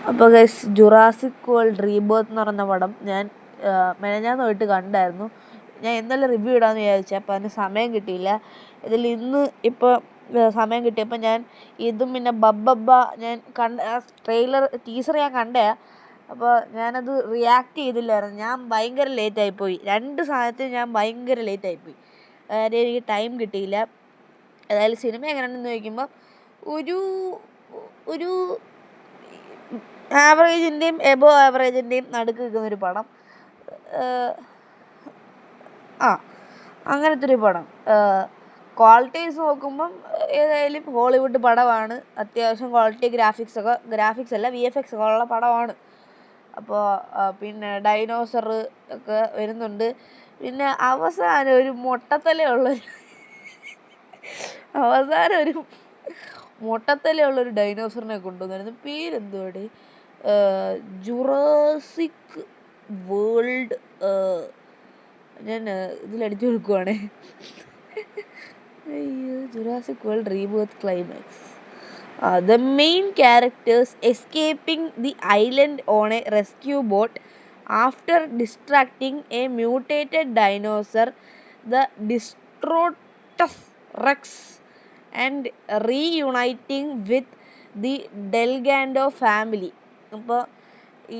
അപ്പോൾ guys, Jurassic world rebirth എന്ന് പറയുന്ന പടം ഞാൻ മെനഞ്ഞാന്ന് പോയിട്ട് കണ്ടായിരുന്നു. ഞാൻ ഇന്നലെ റിവ്യൂ ഇടാമെന്ന് വിചാരിച്ചു, അപ്പോൾ അതിന് സമയം കിട്ടിയില്ല. ഇതിൽ ഇന്ന് ഇപ്പോൾ സമയം കിട്ടിയപ്പോൾ ഞാൻ ഇതും പിന്നെ ബബ്ബബ്ബ ഞാൻ ടീസർ ഞാൻ കണ്ടേ. അപ്പോൾ ഞാനത് റിയാക്ട് ചെയ്തില്ലായിരുന്നു. ഞാൻ ഭയങ്കര ലേറ്റായിപ്പോയി. 2 സാധനത്തിന് ഞാൻ ഭയങ്കര ലേറ്റായിപ്പോയി. എനിക്ക് ടൈം കിട്ടിയില്ല. ഏതായാലും സിനിമ എങ്ങനെയാണെന്ന് ചോദിക്കുമ്പോൾ ഒരു ഒരു ആവറേജിൻ്റെയും എബോ ആവറേജിൻ്റെയും നടുക്ക് നിൽക്കുന്നൊരു പടം. അങ്ങനത്തെ ഒരു പടം. ക്വാളിറ്റി വൈസ് നോക്കുമ്പം ഏതായാലും ഹോളിവുഡ് പടമാണ്. അത്യാവശ്യം ക്വാളിറ്റി ഗ്രാഫിക്സ് അല്ല VFX ഒക്കെ ഉള്ള പടമാണ്. അപ്പോൾ പിന്നെ ഡൈനോസർ ഒക്കെ വരുന്നുണ്ട്. പിന്നെ അവസാനം ഒരു മൊട്ടത്തലയുള്ളൊരു ഡൈനോസറിനെ കൊണ്ടുവന്നായിരുന്നു. പേരെന്തുവാടി? Jurassic world. ഞാൻ ഇതിലടിച്ചു കൊടുക്കുവാണേ. അയ്യോ, Jurassic world rebirth climax. The main characters escaping the island on a rescue boat after distracting a mutated dinosaur, the Distrotus Rex, and reuniting with the Delgado family. അപ്പോൾ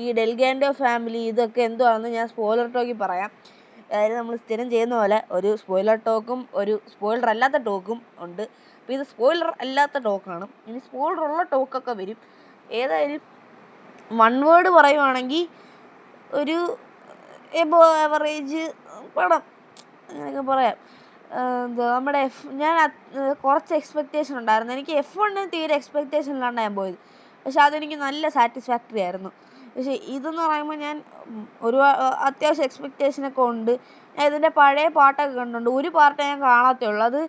ഈ ഡെൽഗാൻഡോ family ഇതൊക്കെ എന്തുവാണെന്ന് ഞാൻ spoiler ടോക്കിൽ പറയാം. അതായത് നമ്മൾ സ്ഥിരം ചെയ്യുന്ന പോലെ ഒരു സ്പോയിലർ ടോക്കും ഒരു സ്പോയിലർ അല്ലാത്ത ടോക്കും ഉണ്ട്. അപ്പോൾ ഇത് സ്പോയിലർ അല്ലാത്ത ടോക്കാണ്. ഇനി സ്പോയിലർ ഉള്ള ടോക്കൊക്കെ വരും. ഏതായാലും വൺ വേർഡ് പറയുവാണെങ്കിൽ ഒരു എബോ ആവറേജ് പടം അങ്ങനെയൊക്കെ പറയാം. നമ്മുടെ ഞാൻ കുറച്ച് എക്സ്പെക്റ്റേഷൻ ഉണ്ടായിരുന്നു. എനിക്ക് F1 തീരെ എക്സ്പെക്റ്റേഷൻ ഇല്ലാണ്ടാണ് ഞാൻ പോയത്. പക്ഷെ അതെനിക്ക് നല്ല സാറ്റിസ്ഫാക്ടറി ആയിരുന്നു. പക്ഷേ ഇതെന്ന് പറയുമ്പോൾ ഞാൻ അത്യാവശ്യം എക്സ്പെക്റ്റേഷനൊക്കെ ഉണ്ട്. ഞാൻ ഇതിൻ്റെ പഴയ പാട്ടൊക്കെ കണ്ടിട്ടുണ്ട്. ഒരു പാർട്ടേ ഞാൻ കാണാത്തേ ഉള്ളൂ. അത്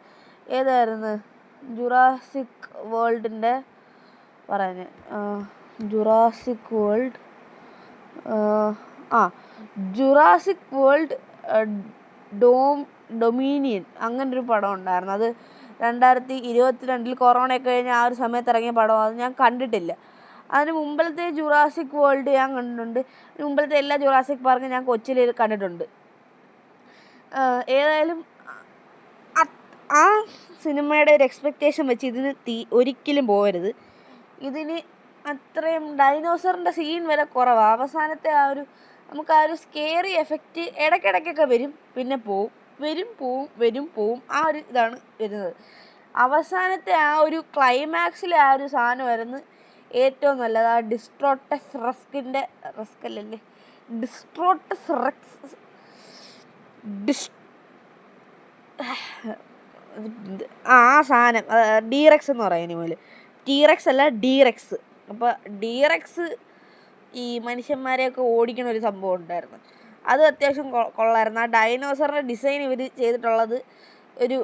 ഏതായിരുന്നു? ജുറാസിക് വേൾഡിൻ്റെ പറഞ്ഞ് Jurassic world Jurassic world dominion അങ്ങനൊരു പടം ഉണ്ടായിരുന്നു. അത് 2022 കൊറോണയൊക്കെ കഴിഞ്ഞ് ആ ഒരു സമയത്ത് ഇറങ്ങിയ പടമാണ്. അത് ഞാൻ കണ്ടിട്ടില്ല. അതിന് മുമ്പിലത്തെ ജുറാസിക് വേൾഡ് ഞാൻ കണ്ടിട്ടുണ്ട്. അതിന് മുമ്പിലത്തെ എല്ലാ ജുറാസിക് പാർക്കും ഞാൻ കൊച്ചിയിൽ കണ്ടിട്ടുണ്ട്. ഏതായാലും ആ സിനിമയുടെ ഒരു എക്സ്പെക്റ്റേഷൻ വെച്ച് ഇതിന് ഒരിക്കലും പോകരുത്. ഇതിന് അത്രയും ഡൈനോസറിൻ്റെ സീൻ വരെ കുറവാണ്. അവസാനത്തെ നമുക്ക് ആ ഒരു സ്കേറി എഫക്റ്റ് ഇടയ്ക്കിടയ്ക്കൊക്കെ വരും, പിന്നെ വരും പോവും ആ ഒരു ഇതാണ് വരുന്നത്. അവസാനത്തെ ആ ഒരു ക്ലൈമാക്സിലെ ആ ഒരു സാധനം വരുന്നത് ഏറ്റവും നല്ലത്. ആ ഡിസ്ട്രോട്ടസ് റെക്സ് ആ സാധനം ഡീറെക്സ് എന്ന് പറയും. ഇനിമേൽ ടീറെക്സ് അല്ല, ഡീറെക്സ്. അപ്പോൾ ഡീറെക്സ് ഈ മനുഷ്യന്മാരെയൊക്കെ ഓടിക്കണ ഒരു സംഭവം ഉണ്ടായിരുന്നു. അത് അത്യാവശ്യം കൊള്ളായിരുന്നു. ആ ഡൈനോസറിൻ്റെ ഡിസൈൻ ഇവർ ചെയ്തിട്ടുള്ളത് ഒരു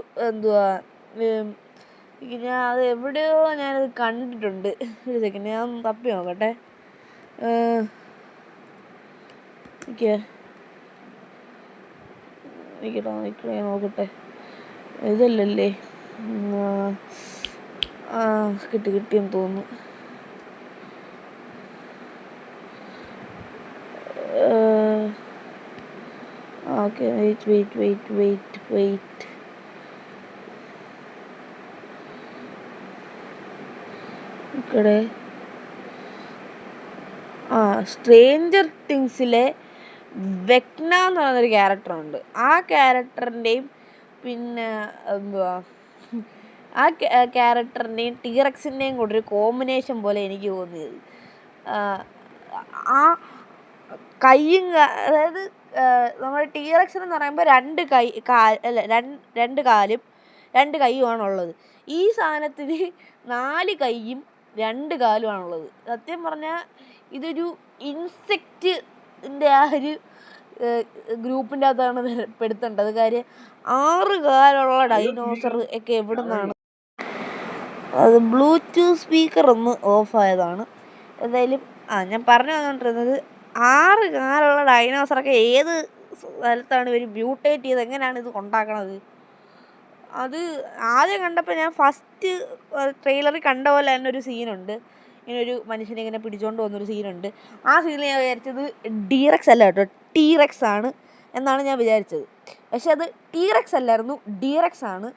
ഞാൻ അത് എവിടെയോ ഞാനത് കണ്ടിട്ടുണ്ട്. ഒരു സെക്കൻഡ്, ഞാൻ തപ്പി നോക്കട്ടെ. നോക്കട്ടെ. ഇതല്ലല്ലേ? കിട്ടിയെന്ന് തോന്നുന്നു. Okay, wait. ഇവിടെ സ്ട്രേഞ്ചർ തിങ്സിലെ വെക്ന എന്ന് പറയുന്നൊരു ക്യാരക്ടറുണ്ട്. ആ ക്യാരക്ടറിൻ്റെയും പിന്നെ ആ ക്യാരക്ടറിൻ്റെയും ടീറെക്സിൻ്റെയും കൂടെ ഒരു കോമ്പിനേഷൻ പോലെ എനിക്ക് തോന്നിയത്. ആ കൈയും, അതായത് നമ്മുടെ ടീറെക്സ് എന്ന് പറയുമ്പോൾ 2 കാലും 2 കൈയുമാണുള്ളത്. ഈ സാധനത്തിന് 4 കൈയും 2 കാലുമാണുള്ളത്. സത്യം പറഞ്ഞാൽ ഇതൊരു ഇൻസെക്റ്റിൻ്റെ ആ ഒരു ഗ്രൂപ്പിൻ്റെ അകത്താണ് പെടുത്തേണ്ടത്. കാര്യം 6 കാലുള്ള ഡൈനോസർ ഒക്കെ എവിടെ നിന്നാണ്? അത് ബ്ലൂടൂത്ത് സ്പീക്കർ ഒന്ന് ഓഫായതാണ്. എന്തായാലും ഞാൻ പറഞ്ഞു വന്നുകൊണ്ടിരുന്നത്, 6 കാലുള്ള ഡൈനോസറൊക്കെ ഏത് സ്ഥലത്താണ് ഇവർ മ്യൂട്ടേറ്റ് ചെയ്ത് എങ്ങനെയാണ് ഇത് ഉണ്ടാക്കണത്? അത് ആദ്യം കണ്ടപ്പോൾ ഞാൻ ഫസ്റ്റ് ട്രെയിലറിൽ കണ്ട പോലെ തന്നെ ഒരു സീനുണ്ട്. ഇങ്ങനെ ഒരു മനുഷ്യനെ ഇങ്ങനെ പിടിച്ചുകൊണ്ട് പോകുന്നൊരു സീനുണ്ട്. ആ സീനിൽ ഞാൻ വിചാരിച്ചത് ഡീറക്സ് അല്ല കേട്ടോ, ടീറക്സ് ആണ് എന്നാണ് ഞാൻ വിചാരിച്ചത്. പക്ഷെ അത് ടീറക്സ് അല്ലായിരുന്നു, ഡീറക്സ് ആണ്.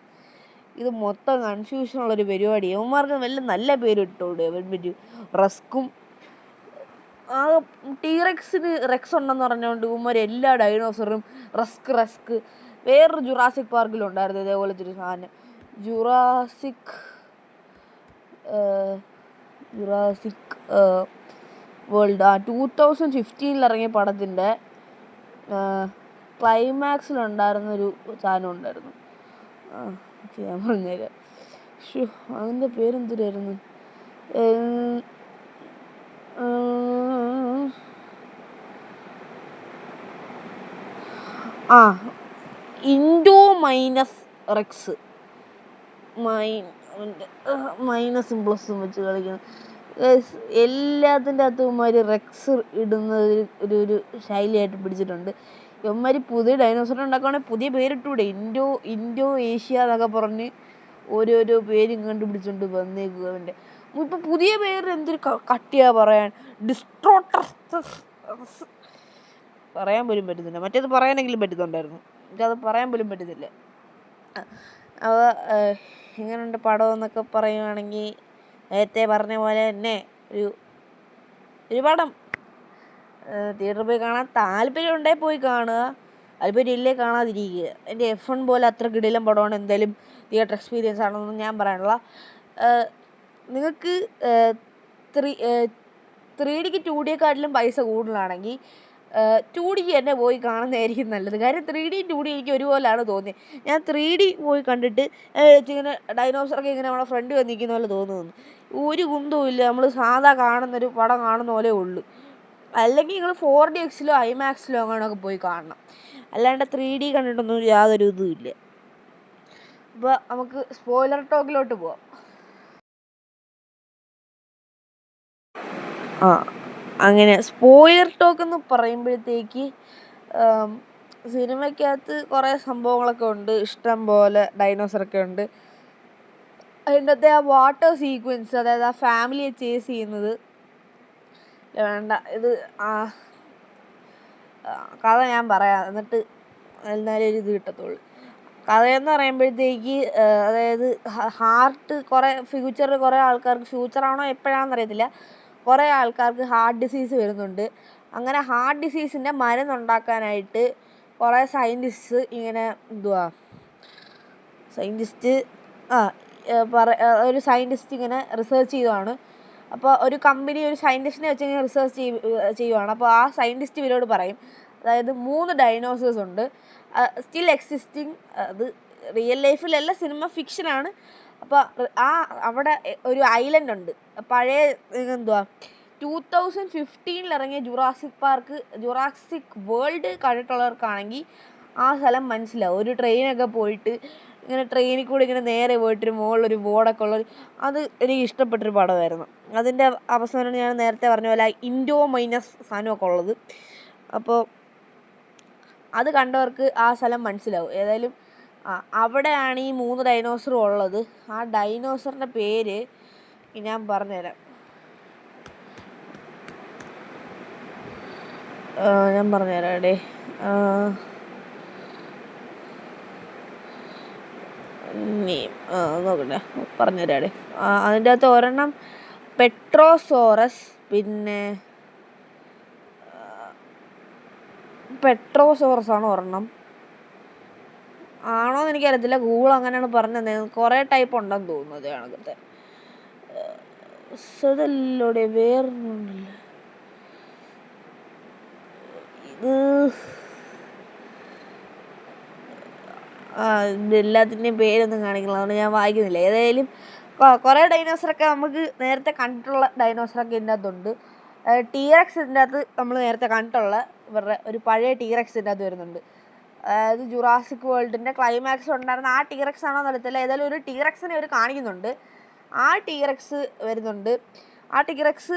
ഇത് മൊത്തം കൺഫ്യൂഷനുള്ളൊരു പരിപാടി. അവന്മാർക്ക് വല്ല നല്ല പേര് ഇട്ടോണ്ട് പറ്റും. റസ്കും ആ ടീറക്സിന് റെക്സ് ഉണ്ടെന്ന് പറഞ്ഞുകൊണ്ട് ഇവന്മാർ എല്ലാ ഡൈനോസറും റസ്ക്. വേറൊരു ജുറാസിക് പാർക്കിലുണ്ടായിരുന്നു ഇതേപോലത്തെ ഒരു സാധനം. ജുറാസിക് വേൾഡ് 2015 ഇറങ്ങിയ പടത്തിൻ്റെ ക്ലൈമാക്സിലുണ്ടായിരുന്നൊരു സാധനം ഉണ്ടായിരുന്നു. ഞാൻ പറഞ്ഞുതരാം. അതിൻ്റെ പേരെന്തിനായിരുന്നു? ഇൻഡോമൈനസ് റെക്സ്. മൈനസും പ്ലസും വെച്ച് കളിക്കണം. എല്ലാത്തിൻ്റെ അകത്തും ഇവന്മാർ റെക്സ് ഇടുന്നത് ഒരു ശൈലിയായിട്ട് പിടിച്ചിട്ടുണ്ട്. ഇവന്മാർ പുതിയ ഡൈനോസർ ഉണ്ടാക്കുകയാണെങ്കിൽ പുതിയ പേരിട്ടൂടെ. ഇൻഡോ ഏഷ്യ എന്നൊക്കെ പറഞ്ഞ് ഓരോരോ പേരും കണ്ടുപിടിച്ചുകൊണ്ട് വന്നേക്കുക. അവൻ്റെ ഇപ്പം പുതിയ പേര് എന്തൊരു കട്ടിയാ പറയാൻ. ഡിസ്ട്രോട്ടസ് പറയാൻ പോലും പറ്റുന്നില്ല. മറ്റേത് പറയാനെങ്കിലും പറ്റുന്നുണ്ടായിരുന്നു, എനിക്കത് പറയാൻ പോലും പറ്റുന്നില്ല. അപ്പോൾ ഇങ്ങനെയുണ്ട് പടം എന്നൊക്കെ പറയുകയാണെങ്കിൽ നേരത്തെ പറഞ്ഞ പോലെ തന്നെ ഒരു പടം തിയേറ്ററിൽ പോയി കാണാൻ താല്പര്യം ഉണ്ടെങ്കിൽ പോയി കാണുക, താല്പര്യം ഇല്ലേ കാണാതിരിക്കുക. എൻ്റെ F1 പോലെ അത്ര കിടിലൻ പടമാണ്. എന്തായാലും തിയേറ്റർ എക്സ്പീരിയൻസ് ആണെന്നൊന്നും ഞാൻ പറയാനുള്ള. നിങ്ങൾക്ക് 3Dക്ക് 2Dയെക്കാട്ടിലും പൈസ കൂടുതലാണെങ്കിൽ 2Dക്ക് തന്നെ പോയി കാണുന്നതായിരിക്കും നല്ലത്. കാര്യം 3Dയും 2D എനിക്ക് ഒരുപോലെയാണ് തോന്നിയത്. ഞാൻ 3D പോയി കണ്ടിട്ട് ഇങ്ങനെ ഡൈനോസറൊക്കെ ഇങ്ങനെ നമ്മളെ ഫ്രണ്ട് വന്ന് നിൽക്കുന്ന പോലെ തോന്നുന്നു. ഒരു കുന്തവും ഇല്ല, നമ്മൾ സാധാ കാണുന്നൊരു പടം കാണുന്ന പോലെ ഉള്ളൂ. അല്ലെങ്കിൽ നിങ്ങൾ 4DXലോ IMAXലോ അങ്ങനെയൊക്കെ പോയി കാണണം, അല്ലാണ്ട് 3D കണ്ടിട്ടൊന്നും യാതൊരു ഇതും ഇല്ല. അപ്പോൾ നമുക്ക് സ്പോയിലർ ടോക്കിലോട്ട് പോവാം. അങ്ങനെ സ്പോയിലർ ടോക്ക് എന്ന് പറയുമ്പോഴത്തേക്ക് സിനിമയ്ക്കകത്ത് കുറേ സംഭവങ്ങളൊക്കെ ഉണ്ട്, ഇഷ്ടം പോലെ ഡൈനോസറൊക്കെ ഉണ്ട്. അതിൻ്റെ അകത്തെ ആ വാട്ടർ സീക്വൻസ്, അതായത് ആ ഫാമിലിയെ ചേസ് ചെയ്യുന്നത് വേണ്ട. ഇത് കഥ ഞാൻ പറയാം, എന്നിട്ട് എന്നാലും ഒരു ഇത് കിട്ടത്തുള്ളൂ. കഥയെന്ന് പറയുമ്പോഴത്തേക്ക് അതായത് ഹാർട്ട് ഫ്യൂച്ചറിൽ കുറേ ആൾക്കാർക്ക്, ഫ്യൂച്ചറാണോ എപ്പോഴാണെന്ന് അറിയത്തില്ല, കുറേ ആൾക്കാർക്ക് ഹാർട്ട് ഡിസീസ് വരുന്നുണ്ട്. അങ്ങനെ ഹാർട്ട് ഡിസീസിൻ്റെ മരുന്നുണ്ടാക്കാനായിട്ട് കുറേ സയൻറ്റിസ്റ്റ് ഇങ്ങനെ ഒരു സയൻറ്റിസ്റ്റ് ഇങ്ങനെ റിസർച്ച് ചെയ്യുവാണ്. അപ്പോൾ ഒരു കമ്പനി ഒരു സയൻറ്റിസ്റ്റിനെ വെച്ച് ഇങ്ങനെ റിസർച്ച് ചെയ്യുവാണ്. അപ്പോൾ ആ സയൻറ്റിസ്റ്റ് ഇവരോട് പറയും, അതായത് 3 ഡൈനോസേഴ്സ് ഉണ്ട് സ്റ്റിൽ എക്സിസ്റ്റിംഗ്. അത് റിയൽ ലൈഫിലല്ല, സിനിമ ഫിക്ഷനാണ്. അപ്പോൾ അവിടെ ഒരു ഐലൻഡ് ഉണ്ട്. പഴയ 2015 ഇറങ്ങിയ ജുറാസിക് വേൾഡ് കണ്ടിട്ടുള്ളവർക്കാണെങ്കിൽ ആ സ്ഥലം മനസ്സിലാവും. ഒരു ട്രെയിനൊക്കെ പോയിട്ട് ഇങ്ങനെ ട്രെയിനിൽ കൂടി ഇങ്ങനെ നേരെ പോയിട്ടൊരു മുകളിലൊരു ബോർഡൊക്കെ ഉള്ളൊരു, അത് എനിക്ക് ഇഷ്ടപ്പെട്ടൊരു പടമായിരുന്നു. അതിൻ്റെ അവസാനം ഞാൻ നേരത്തെ പറഞ്ഞ പോലെ ഇൻഡോമൈനസ് സാധനമൊക്കെ ഉള്ളത്. അപ്പോൾ അത് കണ്ടവർക്ക് ആ സ്ഥലം മനസ്സിലാവും. ഏതായാലും അവിടെയാണ് ഈ 3 ഡൈനോസറും ഉള്ളത്. ആ ഡൈനോസറിൻ്റെ പേര് ഞാൻ പറഞ്ഞുതരാം. എടേ നോക്കട്ടെ, പറഞ്ഞുതരാടേ. അതിൻ്റെ അകത്ത് ഒരെണ്ണം പെട്രോസോറസ്, പിന്നെ പെട്രോസോറസ് ആണ് ഒരെണ്ണം. ആണോയെന്ന് എനിക്കറിയത്തില്ല, ഗൂഗിൾ അങ്ങനെയാണ് പറഞ്ഞത്. കുറേ ടൈപ്പ് ഉണ്ടെന്ന് തോന്നുന്നു അതേ കണക്കത്തെ. അതല്ലോടെ വേറൊന്നുമില്ല. ഇത് എല്ലാത്തിൻ്റെയും പേരൊന്നും കാണിക്കണം, അതുകൊണ്ട് ഞാൻ വായിക്കുന്നില്ല. ഏതായാലും കുറേ ഡൈനോസറൊക്കെ നമുക്ക് നേരത്തെ കണ്ടിട്ടുള്ള ഡൈനോസറൊക്കെ ഇതിൻ്റെ അകത്തുണ്ട്. ടീറക്സ് ഇതിൻ്റെ അകത്ത് നമ്മൾ നേരത്തെ കണ്ടിട്ടുള്ള ഇവരുടെ ഒരു പഴയ ടീറക്സ് ഇതിൻ്റെ അകത്ത് വരുന്നുണ്ട്. അതായത് ജുറാസിക് വേൾഡിൻ്റെ ക്ലൈമാക്സ് ഉണ്ടായിരുന്ന ആ ടീറക്സ് ആണോ എന്നറിയത്തില്ല. ഏതായാലും ഒരു ടീറക്സിനെ അവർ കാണിക്കുന്നുണ്ട്. ആ ടീറക്സ് വരുന്നുണ്ട്. ആ ടീറക്സ്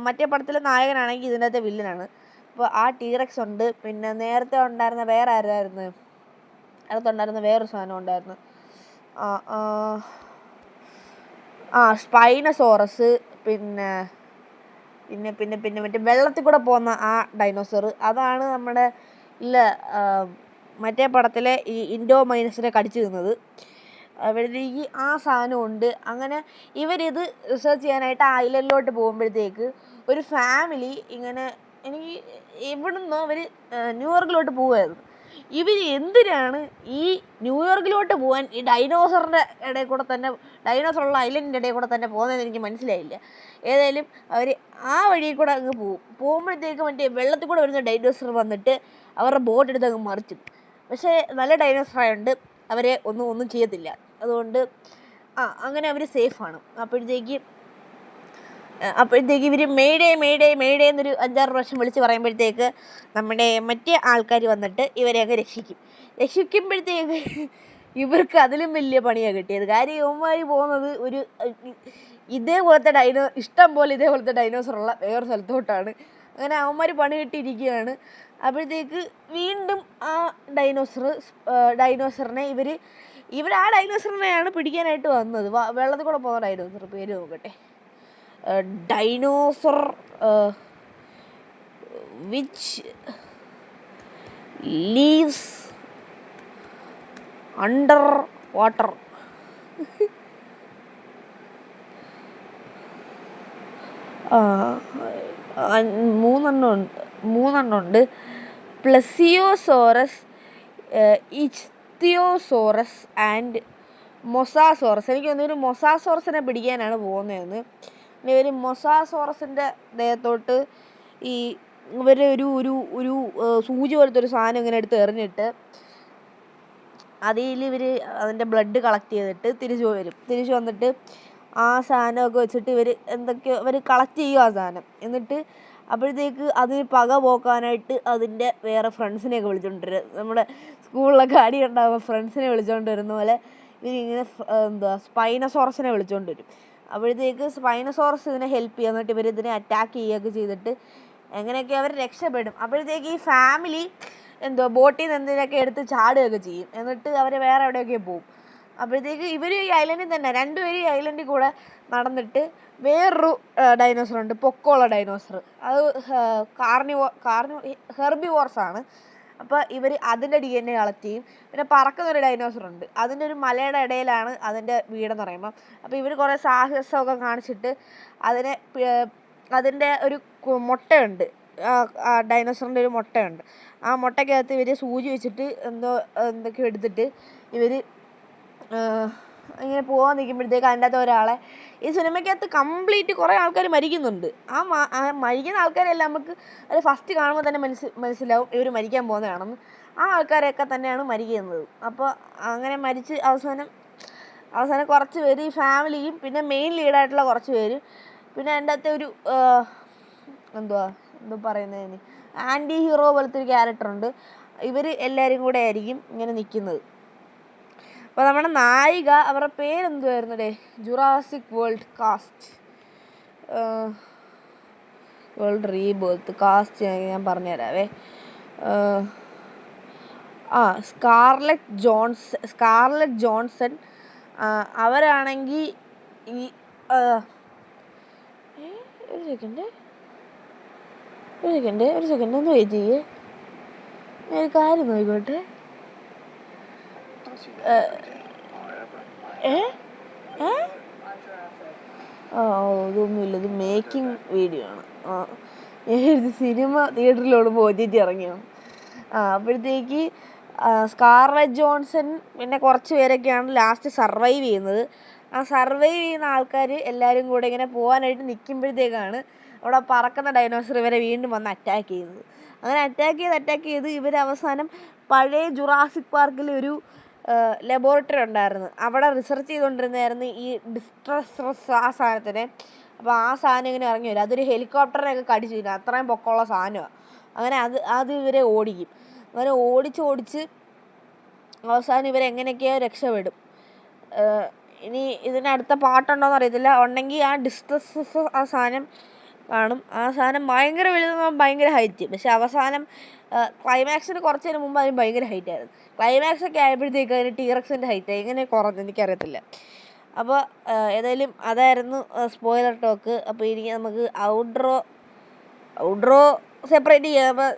മറ്റേ പടത്തിലെ നായകനാണെങ്കിൽ ഇതിൻ്റെ അകത്തെ വില്ലനാണ്. അപ്പോൾ ആ ടീറക്സ് ഉണ്ട്. പിന്നെ നേരത്തെ ഉണ്ടായിരുന്ന വേറെ ആരായിരുന്നു, അതിനകത്തുണ്ടായിരുന്ന വേറൊരു സാധനം ഉണ്ടായിരുന്നു, സ്പൈനസോറസ്, പിന്നെ പിന്നെ പിന്നെ പിന്നെ മറ്റേ വെള്ളത്തിൽ കൂടെ പോകുന്ന ആ ഡൈനോസർ, അതാണ് നമ്മുടെ ഇല്ല മറ്റേ പടത്തിലെ ഈ ഇൻഡോമൈനസിനെ കടിച്ചു തിന്നത്. അപ്പോഴത്തേക്ക് ആ സാധനമുണ്ട്. അങ്ങനെ ഇവരിത് റിസർച്ച് ചെയ്യാനായിട്ട് ആ ഐലൻഡിലോട്ട് പോകുമ്പോഴത്തേക്ക് ഒരു ഫാമിലി ഇങ്ങനെ എനിക്ക് ഇവിടുന്ന് അവർ ന്യൂയോർക്കിലോട്ട് പോവുമായിരുന്നു. ഇവർ എന്തിനാണ് ഈ ന്യൂയോർക്കിലോട്ട് പോകാൻ ഈ ഡൈനോസറിൻ്റെ ഇടയിൽ കൂടെ തന്നെ, ഡൈനോസറുള്ള ഐലൻഡിൻ്റെ ഇടയിൽ കൂടെ തന്നെ പോകുന്നതെന്ന് എനിക്ക് മനസ്സിലായില്ല. ഏതായാലും അവർ ആ വഴിയിൽ കൂടെ അങ്ങ് പോകുമ്പോഴത്തേക്ക് മറ്റേ വെള്ളത്തിൽ കൂടെ വരുന്ന ഡൈനോസർ വന്നിട്ട് അവരുടെ ബോട്ട് എടുത്ത് അങ്ങ് മറിച്ചു. പക്ഷേ നല്ല ഡൈനോസറായതുകൊണ്ട് അവരെ ഒന്നും ചെയ്യത്തില്ല. അതുകൊണ്ട് അങ്ങനെ അവർ സേഫാണ്. അപ്പോഴത്തേക്ക് ഇവർ മെയ്ഡേ എന്നൊരു 5-6 പ്രാവശ്യം വിളിച്ച് പറയുമ്പോഴത്തേക്ക് നമ്മുടെ മറ്റേ ആൾക്കാർ വന്നിട്ട് ഇവരെ അങ്ങ് രക്ഷിക്കുമ്പോഴത്തേക്ക് ഇവർക്ക് അതിലും വലിയ പണിയാണ് കിട്ടിയത്. കാര്യം ഇവന്മാർ പോകുന്നത് ഒരു ഇതേപോലത്തെ ഇഷ്ടം പോലെ ഇതേപോലത്തെ ഡൈനോസറുള്ള വേറെ സ്ഥലത്തോട്ടാണ്. അങ്ങനെ അവന്മാർ പണി കിട്ടിയിരിക്കുകയാണ്. അപ്പോഴത്തേക്ക് വീണ്ടും ആ ഡൈനോസറിനെ ഇവർ ആ ഡൈനോസറിനെയാണ് പിടിക്കാനായിട്ട് വന്നത്. വെള്ളത്തിൽ കൂടെ പോകുന്ന ഡൈനോസർ, പേര് നോക്കട്ടെ, dinosaur which leaves under water. മൂന്നെണ്ണം ഉണ്ട്. പ്ലസിയോസോറസ്, ഇച്തിയോസോറസ് ആൻഡ് മൊസാസോറസ്. എനിക്ക് തോന്നുന്നു ഒരു മൊസാസോറസിനെ പിടിക്കാനാണ് പോകുന്നതെന്ന്. ഇവർ മൊസാസോറസിൻ്റെ ദേഹത്തോട്ട് ഇവർ ഒരു സൂചി പോലത്തെ ഒരു സാധനം ഇങ്ങനെ എടുത്ത് എറിഞ്ഞിട്ട് അതിൽ അതിൻ്റെ ബ്ലഡ് കളക്ട് ചെയ്തിട്ട് തിരിച്ചു വന്നിട്ട് ആ സാധനമൊക്കെ വെച്ചിട്ട് എന്തൊക്കെയോ കളക്ട് ചെയ്യും ആ സാധനം. എന്നിട്ട് അപ്പോഴത്തേക്ക് അതിന് പക പോക്കാനായിട്ട് അതിൻ്റെ വേറെ ഫ്രണ്ട്സിനെയൊക്കെ വിളിച്ചുകൊണ്ടിരും. നമ്മുടെ സ്കൂളിലൊക്കെ അടി ഉണ്ടാകുമ്പോൾ ഫ്രണ്ട്സിനെ വിളിച്ചുകൊണ്ട് വരുന്ന പോലെ ഇവരിങ്ങനെ സ്പൈനസോറസിനെ വിളിച്ചുകൊണ്ട് വരും. അപ്പോഴത്തേക്ക് സ്പൈനസോറസ് ഇതിനെ ഹെൽപ്പ് ചെയ്യും. എന്നിട്ട് ഇതിനെ അറ്റാക്ക് ചെയ്യുകയൊക്കെ ചെയ്തിട്ട് എങ്ങനെയൊക്കെ അവർ രക്ഷപ്പെടും. അപ്പോഴത്തേക്ക് ഈ ഫാമിലി ബോട്ടിൽ നിന്ന് എന്തിനൊക്കെ എടുത്ത് ചാടുകയൊക്കെ ചെയ്യും. എന്നിട്ട് അവർ വേറെ എവിടെയൊക്കെ പോകും. അപ്പോഴത്തേക്ക് ഇവർ ഈ ഐലൻഡിൽ തന്നെ രണ്ടുപേരും ഈ ഐലൻഡിൽ കൂടെ നടന്നിട്ട് വേറൊരു ഡൈനോസറുണ്ട്, പൊക്കമുള്ള ഡൈനോസർ. അത് ഹെർബിവോർസാണ്. അപ്പോൾ ഇവർ അതിൻ്റെ DNA കളക്ട് ചെയ്യും. പിന്നെ പറക്കുന്നൊരു ഡൈനോസറുണ്ട്, അതിൻ്റെ ഒരു മലയുടെ ഇടയിലാണ് അതിൻ്റെ വീടെന്ന് പറയുമ്പോൾ. അപ്പോൾ ഇവർ കുറേ സാഹസമൊക്കെ കാണിച്ചിട്ട് അതിൻ്റെ ഒരു മുട്ടയുണ്ട്, ഡൈനോസറിൻ്റെ ഒരു മുട്ടയുണ്ട്. ആ മുട്ടയ്ക്കകത്ത് ഇവർ സൂചി വെച്ചിട്ട് എന്തൊക്കെയോ എടുത്തിട്ട് ഇവർ ഇങ്ങനെ പോകാൻ നിൽക്കുമ്പോഴത്തേക്ക് അതിൻ്റെ അകത്ത് ഒരാളെ, ഈ സിനിമയ്ക്കകത്ത് കംപ്ലീറ്റ് കുറേ ആൾക്കാർ മരിക്കുന്നുണ്ട്. ആ മരിക്കുന്ന ആൾക്കാരെല്ലാം നമുക്ക് അത് ഫസ്റ്റ് കാണുമ്പോൾ തന്നെ മനസ്സിലാവും ഇവർ മരിക്കാൻ പോകുന്നതാണെന്ന്. ആ ആൾക്കാരെയൊക്കെ തന്നെയാണ് മരിക്കുന്നത്. അപ്പോൾ അങ്ങനെ മരിച്ച് അവസാനം കുറച്ച് പേര് ഈ ഫാമിലിയും പിന്നെ മെയിൻ ലീഡായിട്ടുള്ള കുറച്ച് പേര്, പിന്നെ അതിൻ്റെ അകത്തെ ഒരു എന്തോ പറയുന്നതിന് ആൻറ്റി ഹീറോ പോലത്തെ ഒരു ക്യാരക്ടറുണ്ട്. ഇവർ എല്ലാവരും കൂടെ ആയിരിക്കും ഇങ്ങനെ നിൽക്കുന്നത്. അപ്പോൾ നമ്മുടെ നായിക, അവരുടെ പേരെന്തുവായിരുന്നു ജുറാസിക് വേൾഡ് റീബർത്ത് കാസ്റ്റ് ഞാൻ പറഞ്ഞുതരാവേ. Scarlett Johnson. അവരാണെങ്കിൽ ഈ ഒരു സെക്കൻഡ് ഒന്ന് വെയിറ്റ് ചെയ്യേ, ഞാൻ ഒരു കാര്യം നോക്കിക്കോട്ടെ. ഇതൊന്നുമില്ല, ഇത് മേക്കിംഗ് വീഡിയോ ആണ്. ഇത് സിനിമ തിയേറ്ററിലോടുമ്പോൾ OTT ഇറങ്ങിയാണ്. അപ്പോഴത്തേക്ക് സ്കാർലെറ്റ് ജോൺസൺ പിന്നെ കുറച്ച് പേരൊക്കെയാണ് ലാസ്റ്റ് സർവൈവ് ചെയ്യുന്നത്. ആ സർവൈവ് ചെയ്യുന്ന ആൾക്കാർ എല്ലാവരും കൂടെ ഇങ്ങനെ പോകാനായിട്ട് നിൽക്കുമ്പോഴത്തേക്കാണ് അവിടെ പറക്കുന്ന ഡൈനോസർ ഇവരെ വീണ്ടും വന്ന് അറ്റാക്ക് ചെയ്യുന്നത്. അങ്ങനെ അറ്റാക്ക് ചെയ്ത് ഇവർ അവസാനം പഴയ ജുറാസിക് പാർക്കിൽ ഒരു ലബോറട്ടറി ഉണ്ടായിരുന്നു, അവിടെ റിസർച്ച് ചെയ്തുകൊണ്ടിരുന്നതായിരുന്നു ഈ ഡിസ്ട്രസ് ആ സാധനത്തിനെ. അപ്പോൾ ആ സാധനം ഇങ്ങനെ ഇറങ്ങി വരും, അതൊരു ഹെലികോപ്റ്ററിനെയൊക്കെ കടിച്ചു തരും, അത്രയും പൊക്കമുള്ള സാധനമാണ്. അങ്ങനെ അത് ഇവരെ ഓടിക്കും. അങ്ങനെ ഓടിച്ച് അവസാനം ഇവരെങ്ങനെയൊക്കെയോ രക്ഷപ്പെടും. ഇനി ഇതിനടുത്ത പാട്ടുണ്ടോയെന്ന് അറിയത്തില്ല, ഉണ്ടെങ്കിൽ ആ ഡിസ്ട്രസ് ആ സാധനം കാണും. ആ സാധനം ഭയങ്കര വലുതെന്ന്, ഭയങ്കര ഹൈറ്റ്. പക്ഷെ അവസാനം ക്ലൈമാക്സിന് കുറച്ച് നേരം മുമ്പ് അതിന് ഭയങ്കര ഹൈറ്റായിരുന്നു. ക്ലൈമാക്സൊക്കെ ആയപ്പോഴത്തേക്ക് അതിന് ടീറക്സിൻ്റെ ഹൈറ്റായി. എങ്ങനെ കുറഞ്ഞു എനിക്കറിയത്തില്ല. അപ്പോൾ ഏതായാലും അതായിരുന്നു സ്പോയിലർ ടോക്ക്. അപ്പോൾ ഇനി നമുക്ക് ഔട്ട്രോ സെപ്പറേറ്റ് ചെയ്യാം. അപ്പോൾ